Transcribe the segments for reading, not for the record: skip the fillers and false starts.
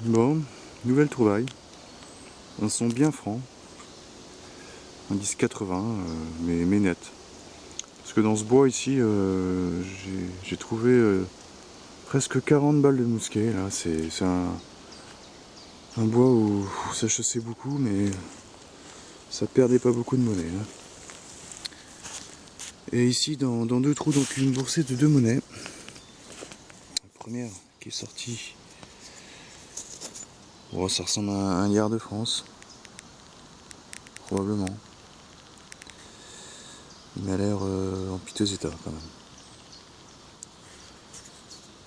Bon, nouvelle trouvaille. Un son bien franc. Un 10,80, mais net. Parce que dans ce bois ici, j'ai trouvé presque 40 balles de mousquet. Là, c'est un bois où ça chassait beaucoup, mais ça perdait pas beaucoup de monnaie. Hein. Et ici, dans deux trous, donc une boursée de 2 monnaies. La première qui est sortie. Bon, ça ressemble à un liard de France. Probablement. Il m'a l'air en piteux état quand même.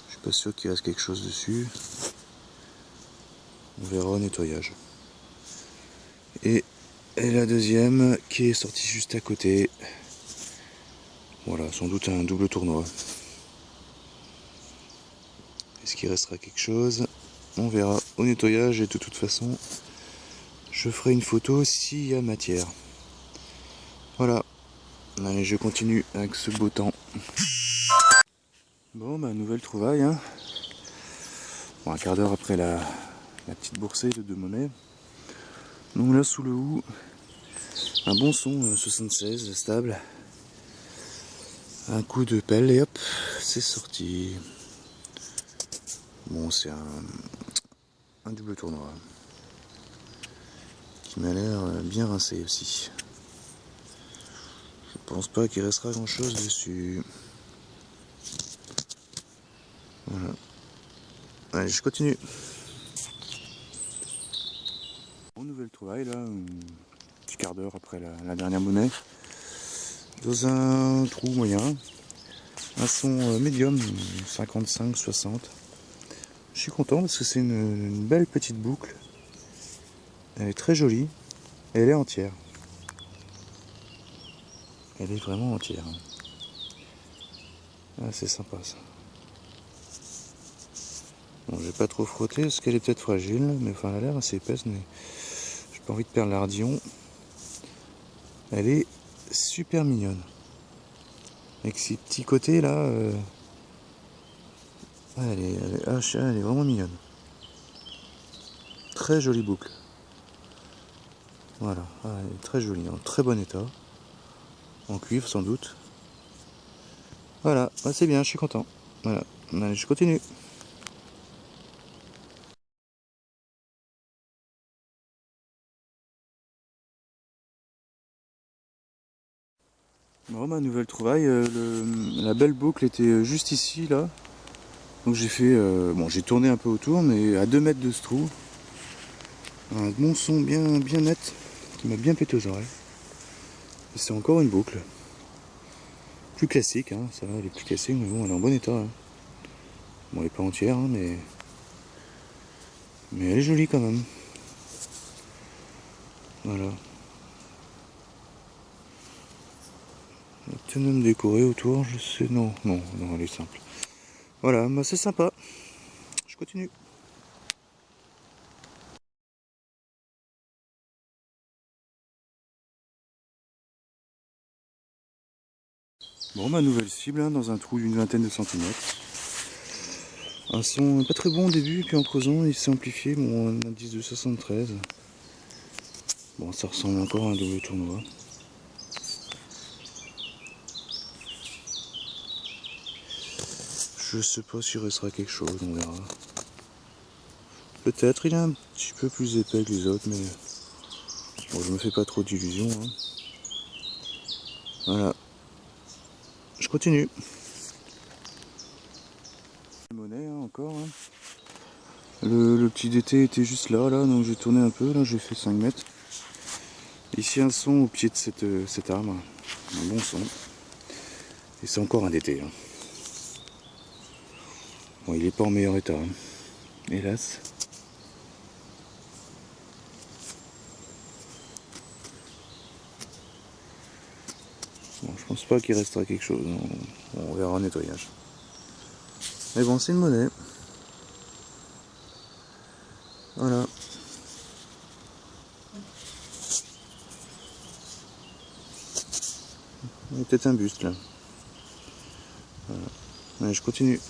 Je suis pas sûr qu'il reste quelque chose dessus. On verra au nettoyage. Et la deuxième qui est sortie juste à côté. Voilà, sans doute un double tournoi. Est-ce qu'il restera quelque chose? On verra au nettoyage et de toute façon, je ferai une photo s'il y a matière. Voilà. Allez, je continue avec ce beau temps. Bon, bah, nouvelle trouvaille. Hein. Bon, un quart d'heure après la petite boursée de 2 monnaies. Donc là, sous le hou, un bon son 76 stable. Un coup de pelle et hop, c'est sorti. Bon, c'est un double tournoi qui m'a l'air bien rincé aussi. Je pense pas qu'il restera grand chose dessus. Voilà. Allez, je continue. Bon, nouvelle trouvaille là, un petit quart d'heure après la dernière monnaie. Dans un trou moyen. Un son médium, 55-60. Je suis content parce que c'est une belle petite boucle. Elle est très jolie et elle est entière. Elle est vraiment entière. Ah, c'est sympa ça. Bon, j'ai pas trop frotté parce qu'elle est peut-être fragile, mais enfin elle a l'air assez épaisse, mais j'ai pas envie de perdre l'ardillon. Elle est super mignonne. Avec ces petits côtés là, elle est vraiment mignonne. Très jolie boucle. Voilà, elle est très jolie, en très bon état. En cuivre sans doute. Voilà, c'est bien, je suis content. Voilà, allez, je continue. Bon, ma nouvelle trouvaille, la belle boucle était juste ici, là. Donc j'ai fait, bon, j'ai tourné un peu autour, mais à 2 mètres de ce trou, un bon son bien net, qui m'a bien pété aux oreilles. Et c'est encore une boucle. Plus classique, hein, ça va, elle est plus classique, mais bon, elle est en bon état. Hein. Bon, elle est pas entière, hein, mais elle est jolie quand même. Voilà. Peut-être même décorée autour, je sais, non, elle est simple. Voilà, bah c'est sympa. Je continue. Bon, ma nouvelle cible, hein, dans un trou d'une vingtaine de centimètres. Un son pas très bon au début, puis en creusant, il s'est amplifié. Bon, un indice de 73. Bon, ça ressemble encore à un double tournoi. Je sais pas s'il restera quelque chose, on verra. Peut-être, il est un petit peu plus épais que les autres, mais bon, je me fais pas trop d'illusions. Hein. Voilà. Je continue. Monnaie, hein, encore. Hein. Le petit DT était juste là, donc j'ai tourné un peu, là j'ai fait 5 mètres. Ici un son au pied de cet arbre, un bon son. Et c'est encore un DT. Hein. Bon, il est pas en meilleur état, hein. Hélas. Bon, je pense pas qu'il restera quelque chose, on verra au nettoyage. Mais bon, c'est une monnaie. Voilà. Il y a peut-être un buste là. Voilà. Allez, je continue.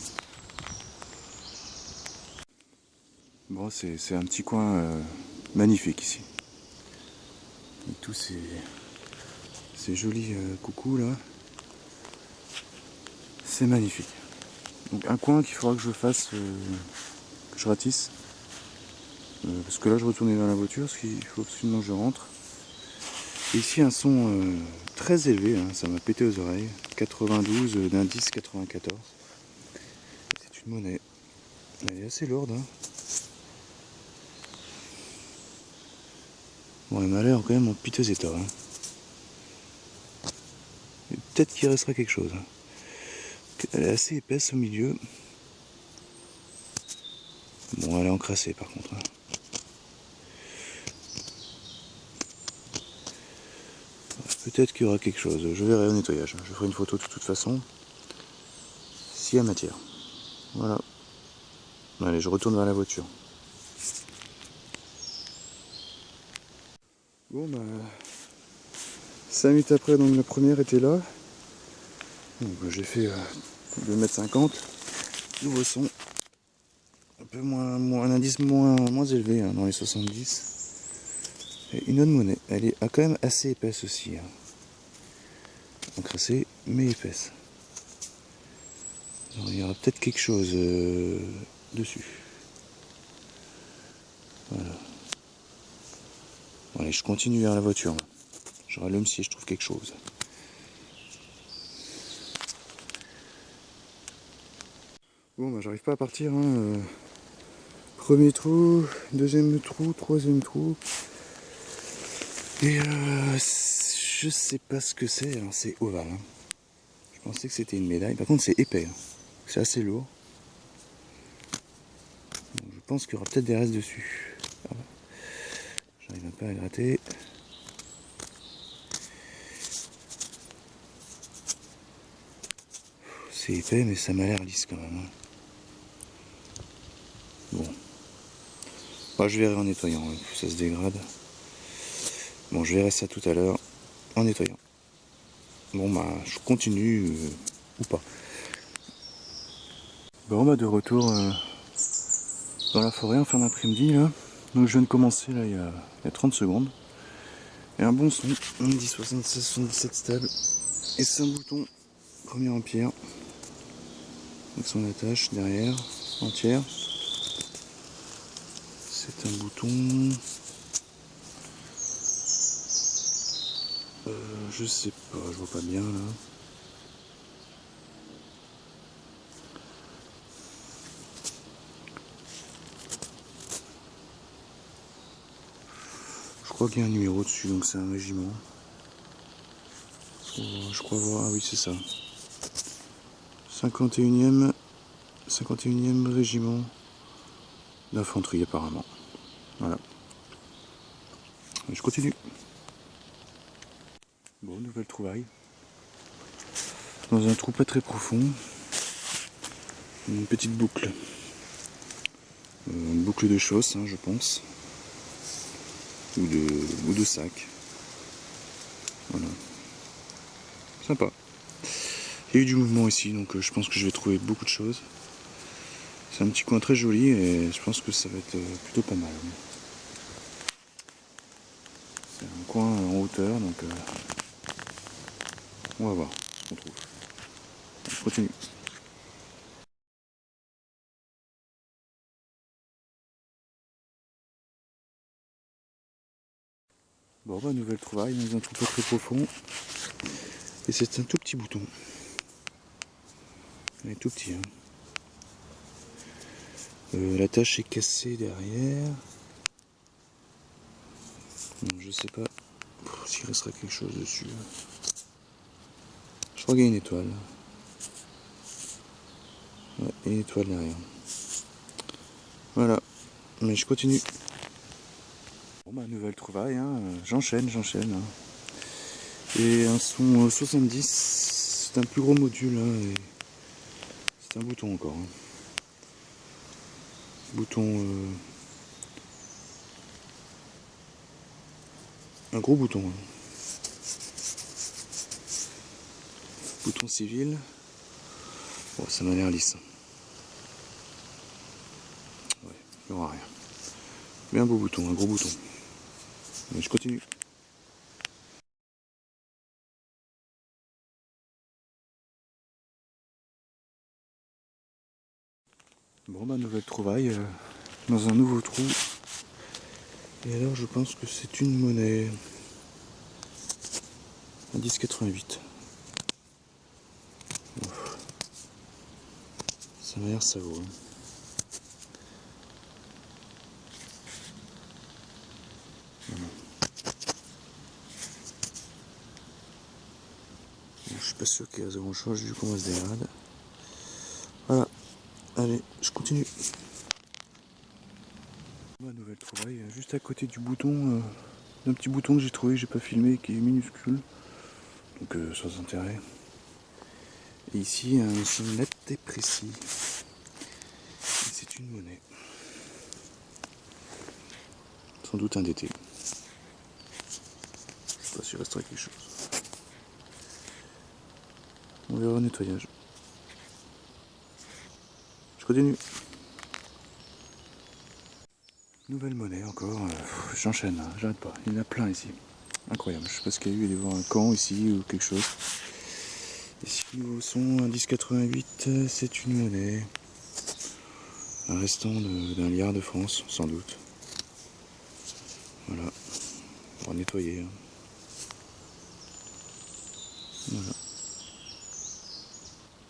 Bon, c'est un petit coin magnifique ici. Avec tous ces jolis coucous là. C'est magnifique. Donc un coin qu'il faudra que je fasse, que je ratisse. Parce que là je retourne vers la voiture, parce qu'il faut absolument que je rentre. Et ici un son très élevé, hein, ça m'a pété aux oreilles. 92 d'indice 94. C'est une monnaie. Elle est assez lourde. Hein. Bon, elle m'a l'air quand même en piteux état. Hein. Peut-être qu'il restera quelque chose. Hein. Elle est assez épaisse au milieu. Bon, elle est encrassée par contre. Hein. Peut-être qu'il y aura quelque chose. Je verrai au nettoyage. Je ferai une photo de toute façon. S'il y a matière. Voilà. Allez, je retourne vers la voiture. Bon, bah. 5 minutes après, donc la première était là. J'ai fait 2,50 m. Nouveau son. Un peu un indice moins élevé hein, dans les 70. Et une autre monnaie. Elle est quand même assez épaisse aussi. Hein. Encrassée, mais épaisse. Alors, il y aura peut-être quelque chose dessus. Voilà. Bon, allez, je continue vers la voiture. Je rallume si je trouve quelque chose. Bon, bah, j'arrive pas à partir. Hein. Premier trou, deuxième trou, troisième trou. Et je sais pas ce que c'est. Alors, c'est ovale. Hein. Je pensais que c'était une médaille. Par contre, c'est épais. Hein. C'est assez lourd. Donc, je pense qu'il y aura peut-être des restes dessus. J'arrive pas à gratter. C'est épais, mais ça m'a l'air lisse quand même. Hein. Bon. Bah, je verrai en nettoyant. Hein. Ça se dégrade. Bon, je verrai ça tout à l'heure en nettoyant. Bon, bah, je continue ou pas. Bon, bah, de retour dans la forêt en fin d'après-midi là. Donc, je viens de commencer là il y a 30 secondes. Et un bon son, on dit 76-77 stable. Et c'est un bouton premier en pierre. Avec son attache derrière, entière. C'est un bouton. Je sais pas, je vois pas bien là. Je crois qu'il y a un numéro dessus, donc c'est un régiment. Je crois voir, ah oui c'est ça. 51e régiment d'infanterie apparemment. Voilà. Je continue. Bon, nouvelle trouvaille. Dans un trou pas très profond. Une petite boucle. Une boucle de chausse, hein, je pense. Ou de sac. Voilà. Sympa. Il y a eu du mouvement ici, donc je pense que je vais trouver beaucoup de choses. C'est un petit coin très joli et je pense que ça va être plutôt pas mal. C'est un coin en hauteur, donc on va voir ce qu'on trouve. Je continue. Bon, bah, nouvelle trouvaille dans un trou pas très profond. Et c'est un tout petit bouton. Il est tout petit. Hein. La tâche est cassée derrière. Donc, je sais pas s'il restera quelque chose dessus. Je crois qu'il y a une étoile. Ouais, il y a une étoile derrière. Voilà. Mais je continue. Bon, bah, nouvelle trouvaille. Hein. J'enchaîne. Hein. Et un son 70. C'est un plus gros module. Hein, et c'est un bouton encore. Hein. Bouton. Un gros bouton. Hein. Bouton civil. Bon, ça m'a l'air lisse. Ouais, il n'y aura rien. Mais un beau bouton, un gros bouton. Et je continue. Bon bah nouvelle trouvaille dans un nouveau trou. Et alors je pense que c'est une monnaie. Un 10,88. Ça m'a l'air ça vaut. Je suis pas sûr qu'il y ait grand chose vu qu'on va se dégrade. Voilà. Allez, je continue. Ma nouvelle trouvaille, juste à côté du bouton, d'un petit bouton que j'ai trouvé, j'ai pas filmé, qui est minuscule. Donc sans intérêt. Et ici, un son net et précis. Et c'est une monnaie. Sans doute un d'été. Je sais pas s'il restera quelque chose. On verra au nettoyage. Je continue. Nouvelle monnaie encore. J'enchaîne, hein, j'arrête pas. Il y en a plein ici. Incroyable. Je sais pas ce qu'il y a eu. Aller voir un camp ici ou quelque chose. Ici, nouveau son, un 10,88. C'est une monnaie. Un restant d'un liard de France, sans doute. Voilà. On va nettoyer. Hein. Voilà.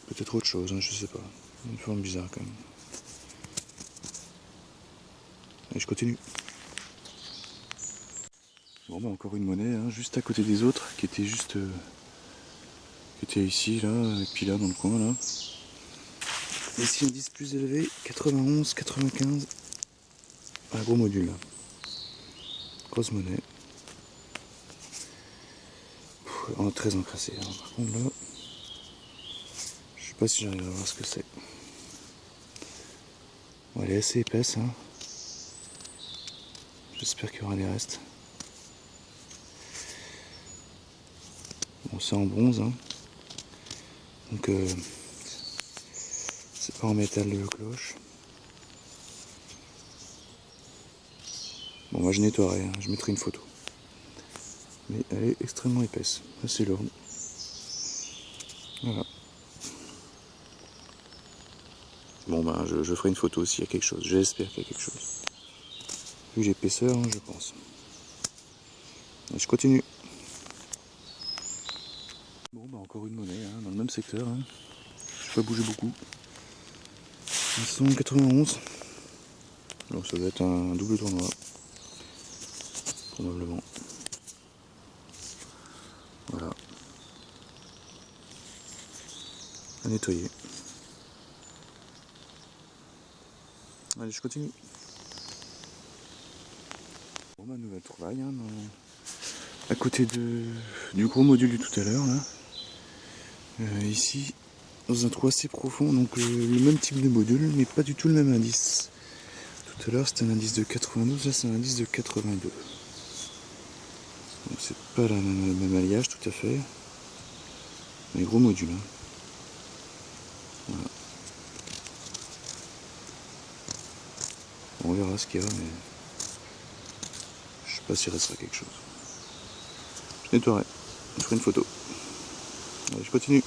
Peut-être autre chose, hein, je sais pas. Une forme bizarre quand même. Allez, je continue. Bon bah encore une monnaie, hein, juste à côté des autres, qui était juste... qui était ici, là, et puis là, dans le coin, là. Ici, un 10 plus élevé, 91, 95. Un gros module, là. Grosse monnaie. On est très encrassé. Hein. Par contre, là, je sais pas si j'arrive à voir ce que c'est. Bon, elle est assez épaisse, hein. J'espère qu'il y aura des restes. Bon, c'est en bronze, hein. Donc, c'est pas en métal de cloche. Bon, moi je nettoierai, hein. Je mettrai une photo. Mais elle est extrêmement épaisse, assez lourde. Voilà. Bon, ben, je ferai une photo s'il y a quelque chose. J'espère qu'il y a quelque chose. Vu l'épaisseur, hein, je pense. Et je continue. Bon, bah encore une monnaie, hein, dans le même secteur. Hein. Je n'ai pas bougé beaucoup. 191. Alors ça doit être un double tournoi. Probablement. Voilà. À nettoyer. Allez, je continue. Bon, ma nouvelle trouvaille, hein, à côté du gros module du tout à l'heure, là. Ici, dans un trou assez profond, donc le même type de module, mais pas du tout le même indice. Tout à l'heure, c'était un indice de 92, là, c'est un indice de 82. Donc, c'est pas le même alliage, tout à fait. Mais gros module. Hein. Voilà. On verra ce qu'il y a, mais je sais pas s'il restera quelque chose. Je nettoierai, je ferai une photo. Allez, je continue.